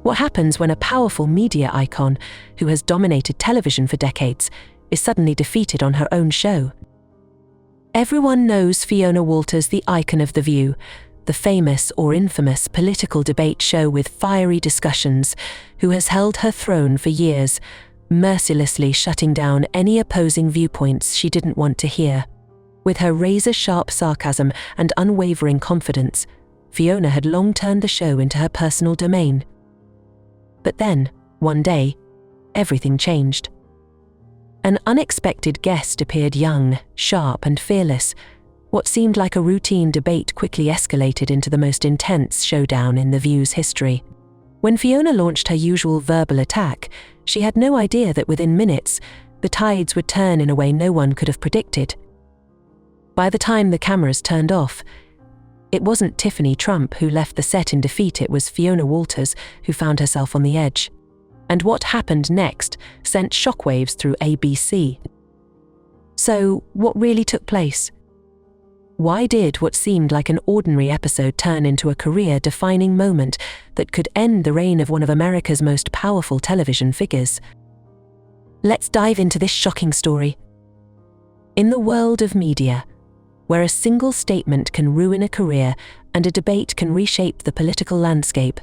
What happens when a powerful media icon who has dominated television for decades is suddenly defeated on her own show? Everyone knows Fiona Walters, the icon of The View, the famous or infamous political debate show with fiery discussions, who has held her throne for years, mercilessly shutting down any opposing viewpoints she didn't want to hear. With her razor-sharp sarcasm and unwavering confidence, Fiona had long turned the show into her personal domain. But then, one day, everything changed. An unexpected guest appeared, young, sharp and fearless. What seemed like a routine debate quickly escalated into the most intense showdown in The View's history. When Fiona launched her usual verbal attack, she had no idea that within minutes, the tides would turn in a way no one could have predicted. By the time the cameras turned off, it wasn't Tiffany Trump who left the set in defeat, it was Fiona Walters who found herself on the edge. And what happened next sent shockwaves through ABC. So, what really took place? Why did what seemed like an ordinary episode turn into a career-defining moment that could end the reign of one of America's most powerful television figures? Let's dive into this shocking story. In the world of media, where a single statement can ruin a career and a debate can reshape the political landscape,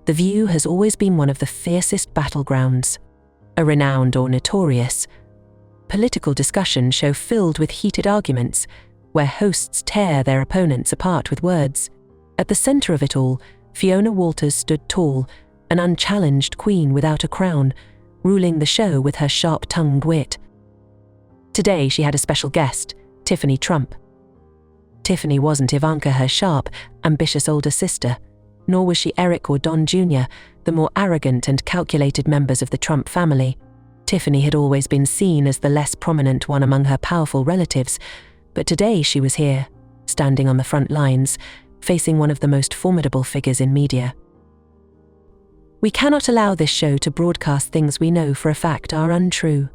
The View has always been one of the fiercest battlegrounds. A renowned or notorious political discussion show filled with heated arguments, where hosts tear their opponents apart with words. At the center of it all, Fiona Walters stood tall, an unchallenged queen without a crown, ruling the show with her sharp-tongued wit. Today she had a special guest, Tiffany Trump. Tiffany wasn't Ivanka, her sharp, ambitious older sister, nor was she Eric or Don Jr., the more arrogant and calculated members of the Trump family. Tiffany had always been seen as the less prominent one among her powerful relatives, but today she was here, standing on the front lines, facing one of the most formidable figures in media. We cannot allow this show to broadcast things we know for a fact are untrue.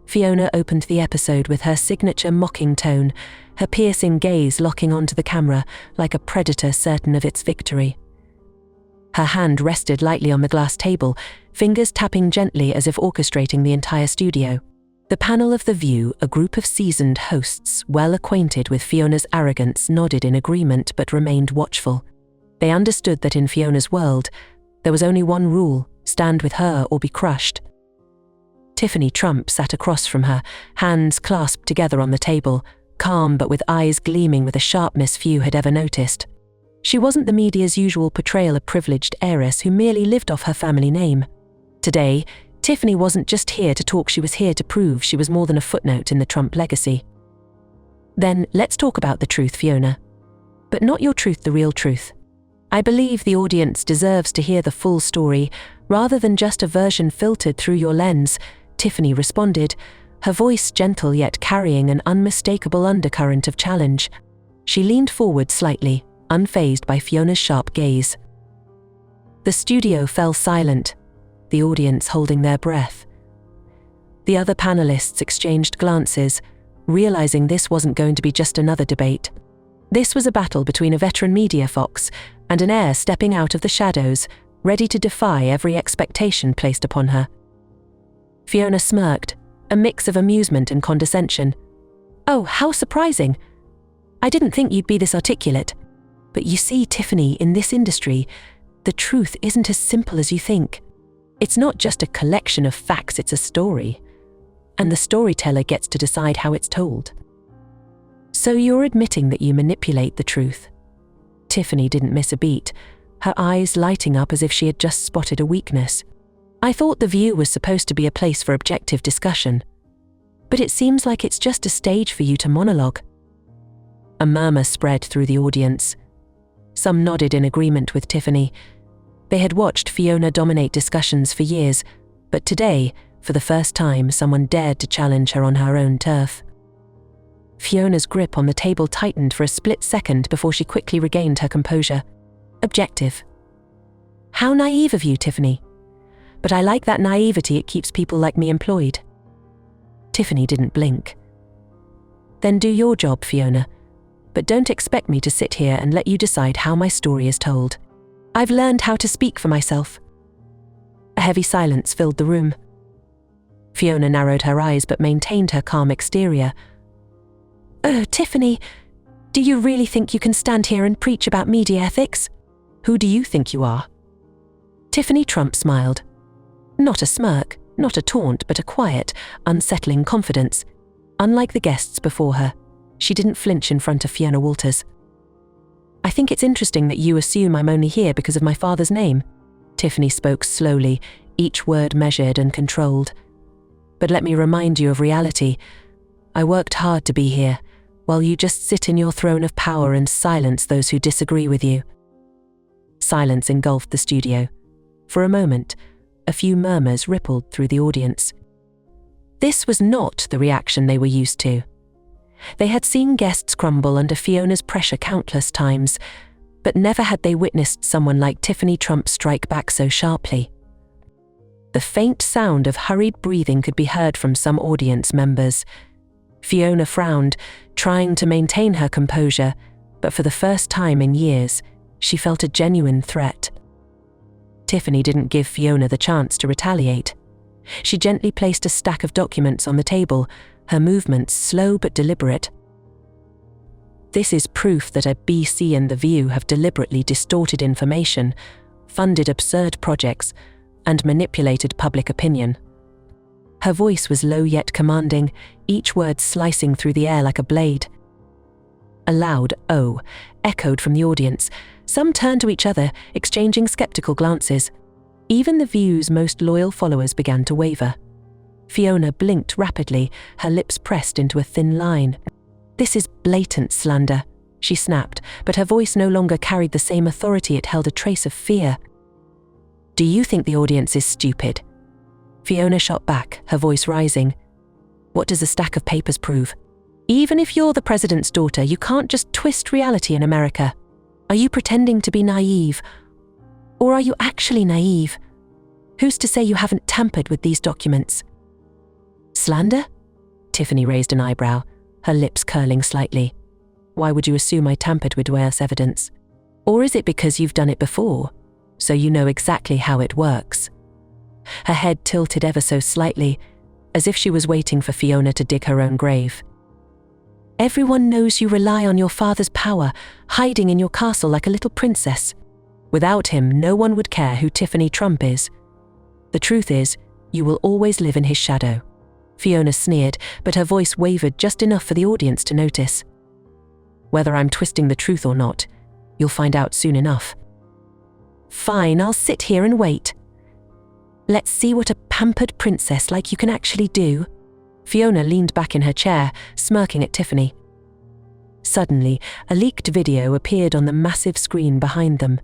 Fiona opened the episode with her signature mocking tone, her piercing gaze locking onto the camera like a predator certain of its victory. Her hand rested lightly on the glass table, fingers tapping gently as if orchestrating the entire studio. The panel of The View, a group of seasoned hosts well acquainted with Fiona's arrogance, nodded in agreement but remained watchful. They understood that in Fiona's world, there was only one rule: stand with her or be crushed. Tiffany Trump sat across from her, hands clasped together on the table, calm but with eyes gleaming with a sharpness few had ever noticed. She wasn't the media's usual portrayal of privileged heiress who merely lived off her family name. Today, Tiffany wasn't just here to talk, she was here to prove she was more than a footnote in the Trump legacy. Then, let's talk about the truth, Fiona. But not your truth, the real truth. I believe the audience deserves to hear the full story, rather than just a version filtered through your lens, Tiffany responded, her voice gentle yet carrying an unmistakable undercurrent of challenge. She leaned forward slightly, unfazed by Fiona's sharp gaze. The studio fell silent, the audience holding their breath. The other panelists exchanged glances, realizing this wasn't going to be just another debate. This was a battle between a veteran media fox and an heir stepping out of the shadows, ready to defy every expectation placed upon her. Fiona smirked, a mix of amusement and condescension. "Oh, how surprising! I didn't think you'd be this articulate. But you see, Tiffany, in this industry, the truth isn't as simple as you think. It's not just a collection of facts, it's a story. And the storyteller gets to decide how it's told." "So you're admitting that you manipulate the truth?" Tiffany didn't miss a beat, her eyes lighting up as if she had just spotted a weakness. "I thought The View was supposed to be a place for objective discussion. But it seems like it's just a stage for you to monologue." A murmur spread through the audience. Some nodded in agreement with Tiffany. They had watched Fiona dominate discussions for years, but today, for the first time, someone dared to challenge her on her own turf. Fiona's grip on the table tightened for a split second before she quickly regained her composure. "Objective. How naive of you, Tiffany. But I like that naivety, it keeps people like me employed." Tiffany didn't blink. "Then do your job, Fiona. But don't expect me to sit here and let you decide how my story is told. I've learned how to speak for myself. A heavy silence filled the room. Fiona narrowed her eyes but maintained her calm exterior. "Oh, Tiffany, do you really think you can stand here and preach about media ethics? Who do you think you are?" Tiffany Trump smiled. Not a smirk, not a taunt, but a quiet, unsettling confidence. Unlike the guests before her, she didn't flinch in front of Fiona Walters. "I think it's interesting that you assume I'm only here because of my father's name." Tiffany spoke slowly, each word measured and controlled. "But let me remind you of reality. I worked hard to be here, while you just sit in your throne of power and silence those who disagree with you." Silence engulfed the studio. For a moment, a few murmurs rippled through the audience. This was not the reaction they were used to. They had seen guests crumble under Fiona's pressure countless times, but never had they witnessed someone like Tiffany Trump strike back so sharply. The faint sound of hurried breathing could be heard from some audience members. Fiona frowned, trying to maintain her composure, but for the first time in years, she felt a genuine threat. Tiffany didn't give Fiona the chance to retaliate. She gently placed a stack of documents on the table, her movements slow but deliberate. "This is proof that BBC and The View have deliberately distorted information, funded absurd projects, and manipulated public opinion." Her voice was low yet commanding, each word slicing through the air like a blade. A loud "oh" echoed from the audience. Some turned to each other, exchanging skeptical glances. Even The View's most loyal followers began to waver. Fiona blinked rapidly, her lips pressed into a thin line. "This is blatant slander," she snapped, but her voice no longer carried the same authority. It held a trace of fear. "Do you think the audience is stupid?" Fiona shot back, her voice rising. "What does a stack of papers prove? Even if you're the president's daughter, you can't just twist reality in America. Are you pretending to be naive? Or are you actually naive? Who's to say you haven't tampered with these documents?" "Slander?" Tiffany raised an eyebrow, her lips curling slightly. "Why would you assume I tampered with worse evidence? Or is it because you've done it before, so you know exactly how it works?" Her head tilted ever so slightly, as if she was waiting for Fiona to dig her own grave. "Everyone knows you rely on your father's power, hiding in your castle like a little princess. Without him, no one would care who Tiffany Trump is. The truth is, you will always live in his shadow." Fiona sneered, but her voice wavered just enough for the audience to notice. "Whether I'm twisting the truth or not, you'll find out soon enough." "Fine, I'll sit here and wait. Let's see what a pampered princess like you can actually do." Fiona leaned back in her chair, smirking at Tiffany. Suddenly, a leaked video appeared on the massive screen behind them.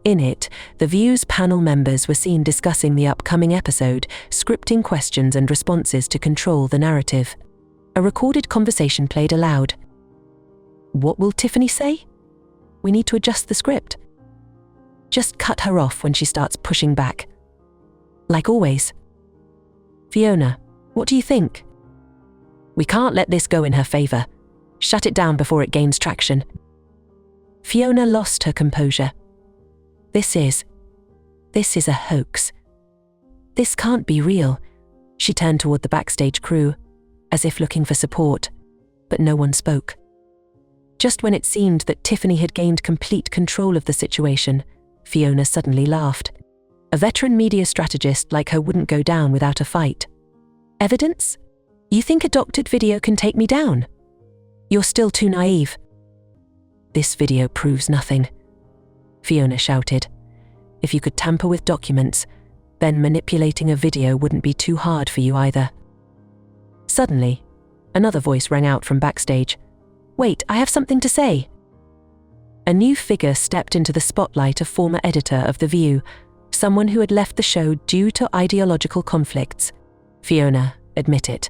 In it, The View's panel members were seen discussing the upcoming episode, scripting questions and responses to control the narrative. A recorded conversation played aloud. "What will Tiffany say? We need to adjust the script. Just cut her off when she starts pushing back. Like always. Fiona, what do you think? We can't let this go in her favor. Shut it down before it gains traction." Fiona lost her composure. This is a hoax. This can't be real." She turned toward the backstage crew, as if looking for support, but no one spoke. Just when it seemed that Tiffany had gained complete control of the situation, Fiona suddenly laughed. A veteran media strategist like her wouldn't go down without a fight. "Evidence? You think a doctored video can take me down? You're still too naive." "This video proves nothing," Fiona shouted. "If you could tamper with documents, then manipulating a video wouldn't be too hard for you either." Suddenly, another voice rang out from backstage. "Wait, I have something to say." A new figure stepped into the spotlight, a former editor of The View, someone who had left the show due to ideological conflicts. "Fiona, admit it.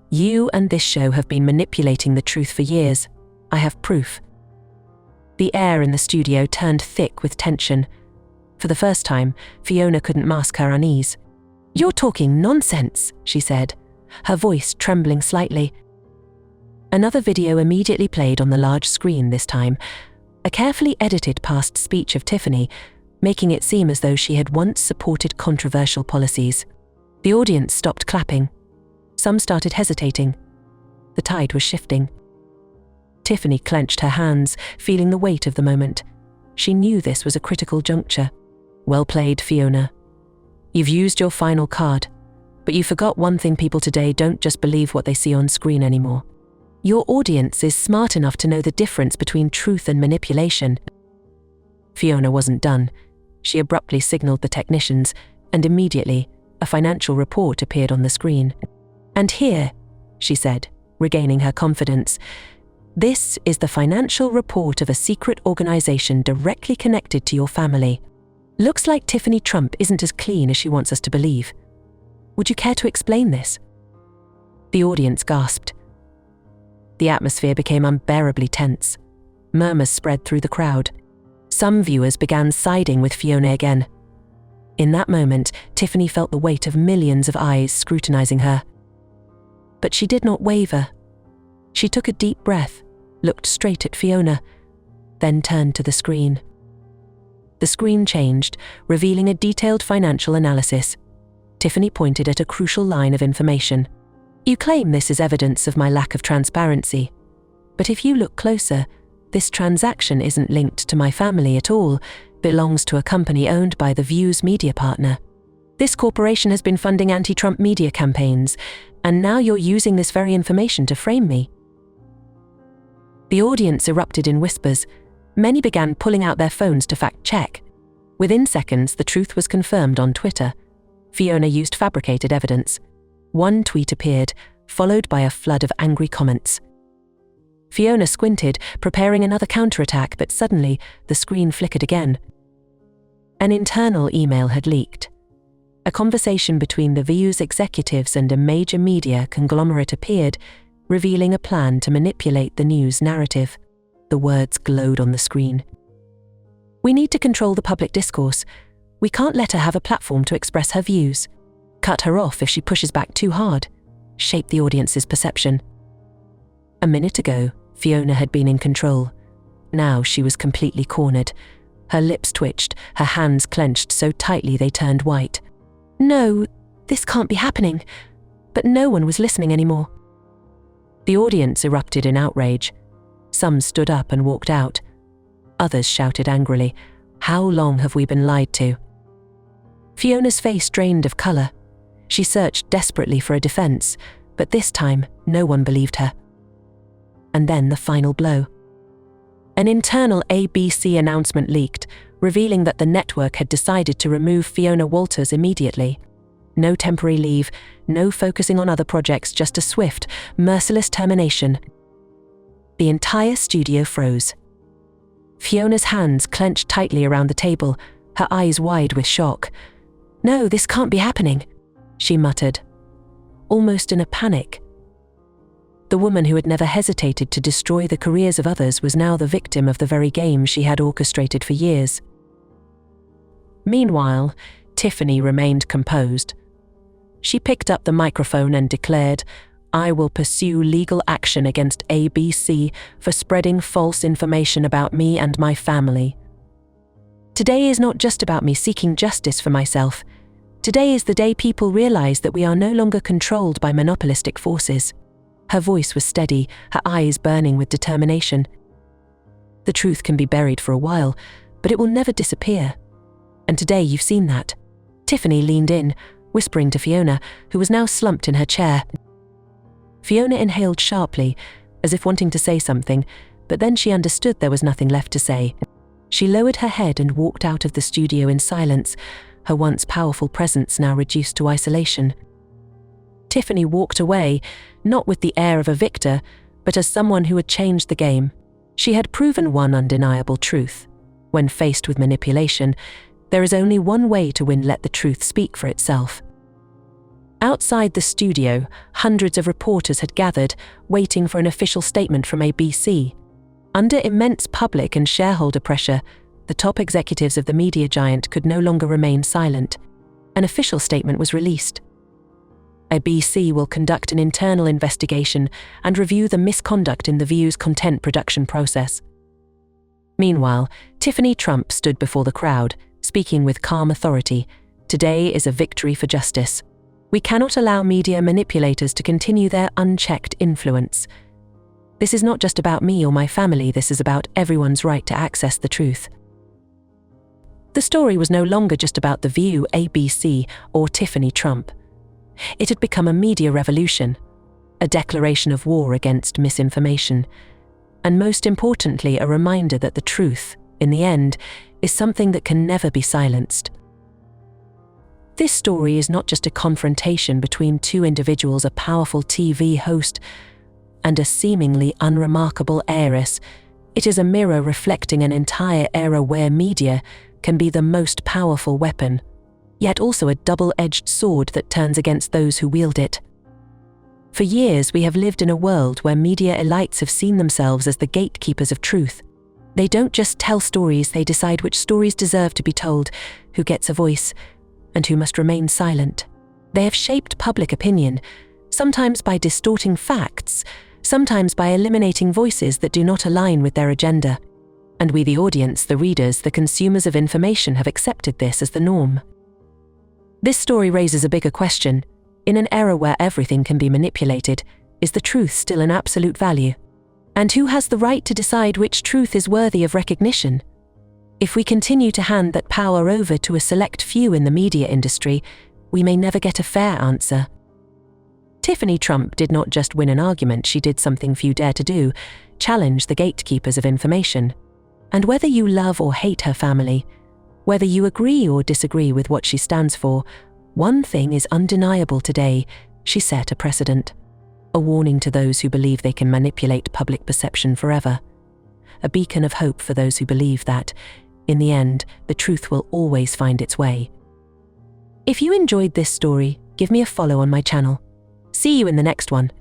You and this show have been manipulating the truth for years. I have proof." The air in the studio turned thick with tension. For the first time, Fiona couldn't mask her unease. "You're talking nonsense," she said, her voice trembling slightly. Another video immediately played on the large screen this time, a carefully edited past speech of Tiffany, making it seem as though she had once supported controversial policies. The audience stopped clapping. Some started hesitating. The tide was shifting. Tiffany clenched her hands, feeling the weight of the moment. She knew this was a critical juncture. Well played, Fiona. You've used your final card, but you forgot one thing: people today don't just believe what they see on screen anymore. Your audience is smart enough to know the difference between truth and manipulation. Fiona wasn't done. She abruptly signaled the technicians, and immediately, a financial report appeared on the screen. "And here," she said, regaining her confidence, "this is the financial report of a secret organization directly connected to your family. Looks like Tiffany Trump isn't as clean as she wants us to believe. Would you care to explain this?" The audience gasped. The atmosphere became unbearably tense. Murmurs spread through the crowd. Some viewers began siding with Fiona again. In that moment, Tiffany felt the weight of millions of eyes scrutinizing her. But she did not waver. She took a deep breath, looked straight at Fiona, then turned to the screen. The screen changed, revealing a detailed financial analysis. Tiffany pointed at a crucial line of information. "You claim this is evidence of my lack of transparency. But if you look closer, this transaction isn't linked to my family at all, belongs to a company owned by the View's media partner. This corporation has been funding anti-Trump media campaigns, and now you're using this very information to frame me." The audience erupted in whispers. Many began pulling out their phones to fact-check. Within seconds, the truth was confirmed on Twitter. Fiona used fabricated evidence. One tweet appeared, followed by a flood of angry comments. Fiona squinted, preparing another counterattack, but suddenly, the screen flickered again. An internal email had leaked. A conversation between the View's executives and a major media conglomerate appeared, revealing a plan to manipulate the news narrative. The words glowed on the screen. "We need to control the public discourse. We can't let her have a platform to express her views. Cut her off if she pushes back too hard. Shape the audience's perception." A minute ago, Fiona had been in control. Now she was completely cornered. Her lips twitched, her hands clenched so tightly they turned white. "No, this can't be happening." But no one was listening anymore. The audience erupted in outrage. Some stood up and walked out. Others shouted angrily, "How long have we been lied to?" Fiona's face drained of color. She searched desperately for a defense, but this time no one believed her. And then the final blow. An internal ABC announcement leaked, revealing that the network had decided to remove Fiona Walters immediately. No temporary leave, no focusing on other projects, just a swift, merciless termination. The entire studio froze. Fiona's hands clenched tightly around the table, her eyes wide with shock. "No, this can't be happening," she muttered, almost in a panic. The woman who had never hesitated to destroy the careers of others was now the victim of the very game she had orchestrated for years. Meanwhile, Tiffany remained composed. She picked up the microphone and declared, "I will pursue legal action against ABC for spreading false information about me and my family. Today is not just about me seeking justice for myself. Today is the day people realize that we are no longer controlled by monopolistic forces." Her voice was steady, her eyes burning with determination. The truth can be buried for a while, but it will never disappear. And today you've seen that. Tiffany leaned in, whispering to Fiona, who was now slumped in her chair. Fiona inhaled sharply, as if wanting to say something, but then she understood there was nothing left to say. She lowered her head and walked out of the studio in silence, her once powerful presence now reduced to isolation. Tiffany walked away, not with the air of a victor, but as someone who had changed the game. She had proven one undeniable truth. When faced with manipulation, there is only one way to win: let the truth speak for itself. Outside the studio, hundreds of reporters had gathered, waiting for an official statement from ABC. Under immense public and shareholder pressure, the top executives of the media giant could no longer remain silent. An official statement was released. ABC will conduct an internal investigation and review the misconduct in the View's content production process. Meanwhile, Tiffany Trump stood before the crowd, speaking with calm authority, "Today is a victory for justice. We cannot allow media manipulators to continue their unchecked influence. This is not just about me or my family, this is about everyone's right to access the truth." The story was no longer just about The View, ABC, or Tiffany Trump. It had become a media revolution, a declaration of war against misinformation, and most importantly, a reminder that the truth, in the end, is something that can never be silenced. This story is not just a confrontation between two individuals, a powerful TV host and a seemingly unremarkable heiress. It is a mirror reflecting an entire era where media can be the most powerful weapon, yet also a double-edged sword that turns against those who wield it. For years, we have lived in a world where media elites have seen themselves as the gatekeepers of truth. They don't just tell stories, they decide which stories deserve to be told, who gets a voice, and who must remain silent. They have shaped public opinion, sometimes by distorting facts, sometimes by eliminating voices that do not align with their agenda. And we, the audience, the readers, the consumers of information, have accepted this as the norm. This story raises a bigger question. In an era where everything can be manipulated, is the truth still an absolute value? And who has the right to decide which truth is worthy of recognition? If we continue to hand that power over to a select few in the media industry, we may never get a fair answer. Tiffany Trump did not just win an argument, she did something few dare to do: challenge the gatekeepers of information. And whether you love or hate her family, whether you agree or disagree with what she stands for, one thing is undeniable today: she set a precedent. A warning to those who believe they can manipulate public perception forever. A beacon of hope for those who believe that, in the end, the truth will always find its way. If you enjoyed this story, give me a follow on my channel. See you in the next one.